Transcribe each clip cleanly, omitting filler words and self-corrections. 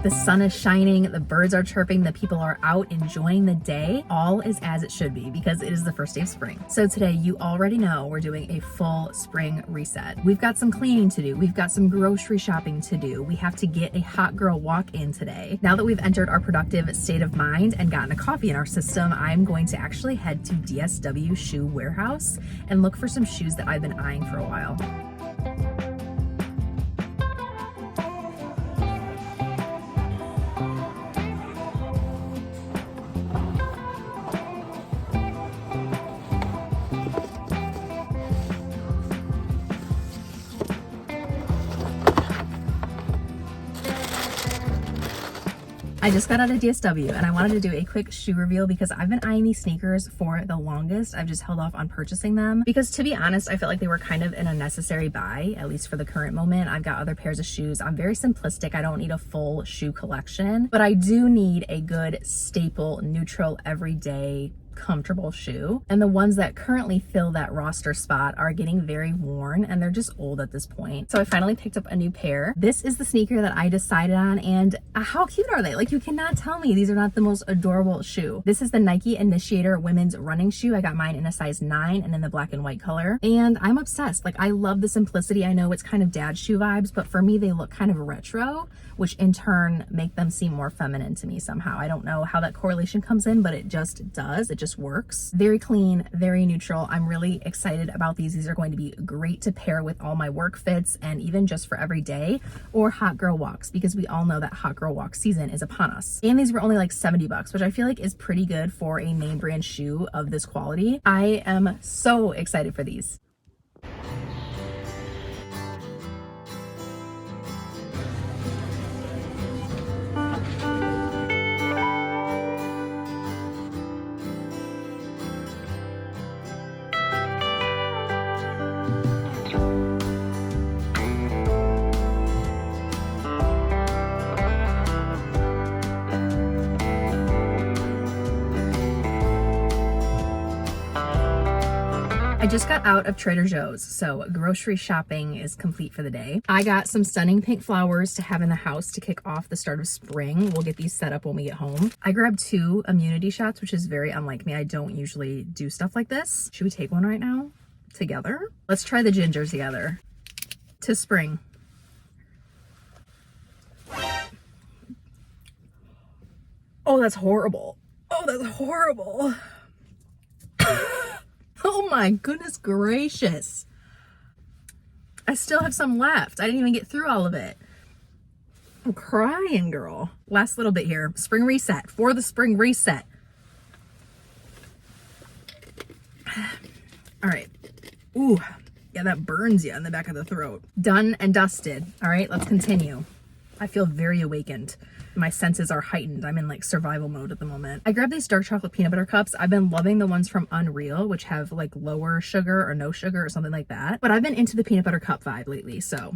The sun is shining, the birds are chirping, the people are out enjoying the day. All is as it should be because it is the first day of spring. So today, you already know we're doing a full spring reset. We've got some cleaning to do. We've got some grocery shopping to do. We have to get a hot girl walk in today. Now that we've entered our productive state of mind and gotten a coffee in our system, I'm going to actually head to DSW Shoe Warehouse and look for some shoes that I've been eyeing for a while. I just got out of DSW and I wanted to do a quick shoe reveal because I've been eyeing these sneakers for the longest. I've just held off on purchasing them because, to be honest, I felt like they were kind of an unnecessary buy, at least for the current moment. I've got other pairs of shoes. I'm very simplistic. I don't need a full shoe collection, but I do need a good staple, neutral, everyday comfortable shoe, and the ones that currently fill that roster spot are getting very worn and they're just old at this point. So I finally picked up a new pair. This is the sneaker that I decided on, and how cute are they? Like, you cannot tell me these are not the most adorable shoe. This is the Nike Initiator women's running shoe. I got mine in a size 9 and in the black and white color, and I'm obsessed. Like, I love the simplicity. I know it's kind of dad shoe vibes, but for me they look kind of retro, which in turn make them seem more feminine to me somehow. I don't know how that correlation comes in, but it just does. It just works. Very clean, very neutral. I'm really excited about these. These are going to be great to pair with all my work fits and even just for every day or hot girl walks, because we all know that hot girl walk season is upon us. And these were only like $70, which I feel like is pretty good for a name brand shoe of this quality. I am so excited for these. I just got out of Trader Joe's, so grocery shopping is complete for the day. I got some stunning pink flowers to have in the house to kick off the start of spring. We'll get these set up when we get home. I grabbed 2 immunity shots, which is very unlike me. I don't usually do stuff like this. Should we take one right now together? Let's try the ginger together. To spring. Oh, that's horrible. Oh, that's horrible. Oh my goodness gracious. I still have some left. I didn't even get through all of it. I'm crying, girl. Last little bit here. Spring reset. For the spring reset. All right. Ooh, yeah, that burns you in the back of the throat. Done and dusted. All right, let's continue. I feel very awakened. My senses are heightened. I'm in like survival mode at the moment. I grabbed these dark chocolate peanut butter cups. I've been loving the ones from Unreal, which have like lower sugar or no sugar or something like that. But I've been into the peanut butter cup vibe lately, so.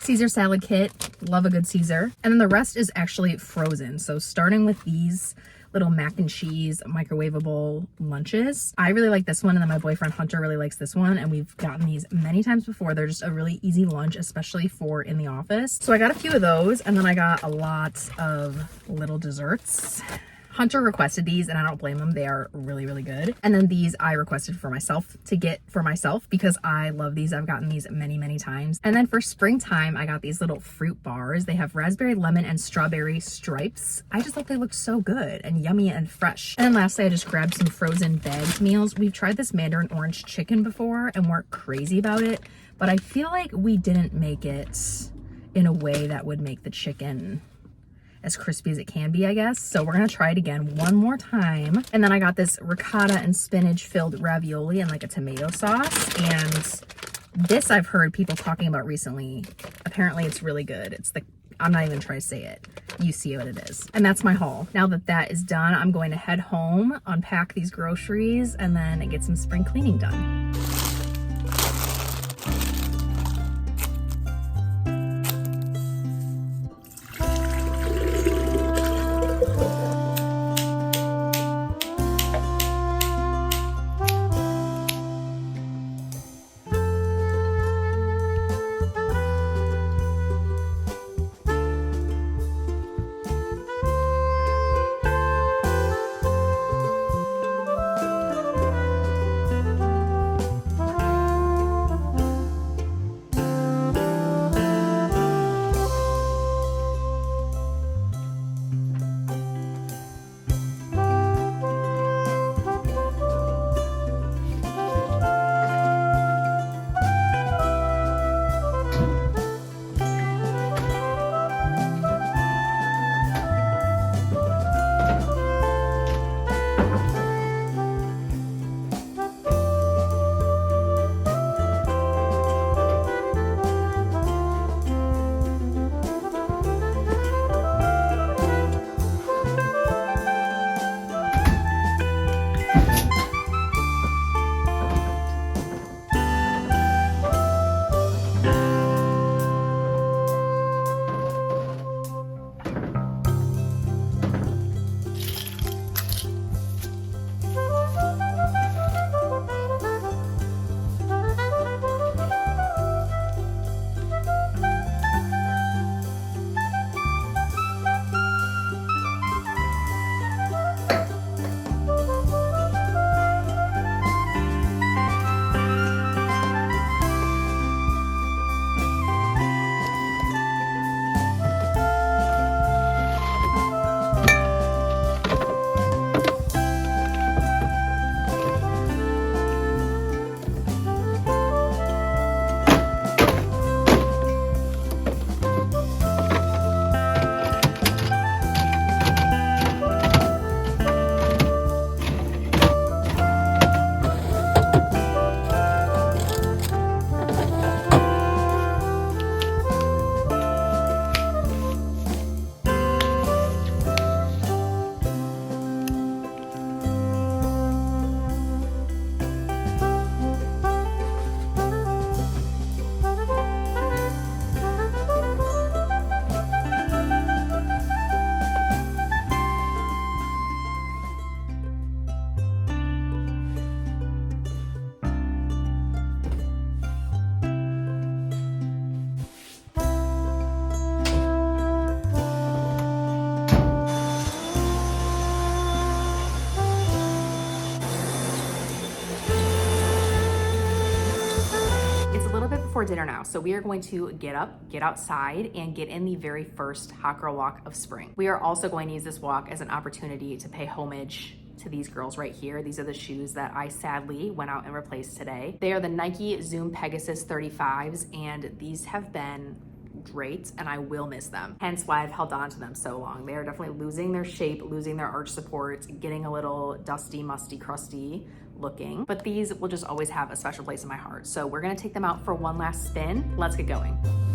Caesar salad kit, love a good Caesar. And then the rest is actually frozen. So starting with these little mac and cheese microwavable lunches. I really like this one, and then my boyfriend Hunter really likes this one, and we've gotten these many times before. They're just a really easy lunch, especially for in the office. So I got a few of those, and then I got a lot of little desserts. Hunter requested these, and I don't blame him. They are really, really good. And then these I requested for myself to get for myself because I love these. I've gotten these many, many times. And then for springtime, I got these little fruit bars. They have raspberry, lemon, and strawberry stripes. I just thought they looked so good and yummy and fresh. And then lastly, I just grabbed some frozen bagged meals. We've tried this mandarin orange chicken before and weren't crazy about it, but I feel like we didn't make it in a way that would make the chicken as crispy as it can be, I guess. So we're gonna try it again one more time. And then I got this ricotta and spinach filled ravioli and like a tomato sauce. And this I've heard people talking about recently. Apparently it's really good. It's the, I'm not even trying to say it. You see what it is. And that's my haul. Now that that is done, I'm going to head home, unpack these groceries, and then get some spring cleaning done. before dinner now, so we are going to get up, get outside, and get in the very first Hot Girl Walk of spring. We are also going to use this walk as an opportunity to pay homage to these girls right here. These are the shoes that I sadly went out and replaced today. They are the Nike Zoom Pegasus 35s, and these have been great, and I will miss them. Hence why I've held on to them so long. They are definitely losing their shape, losing their arch support, getting a little dusty, musty, crusty looking, but these will just always have a special place in my heart. So we're gonna take them out for one last spin. Let's get going.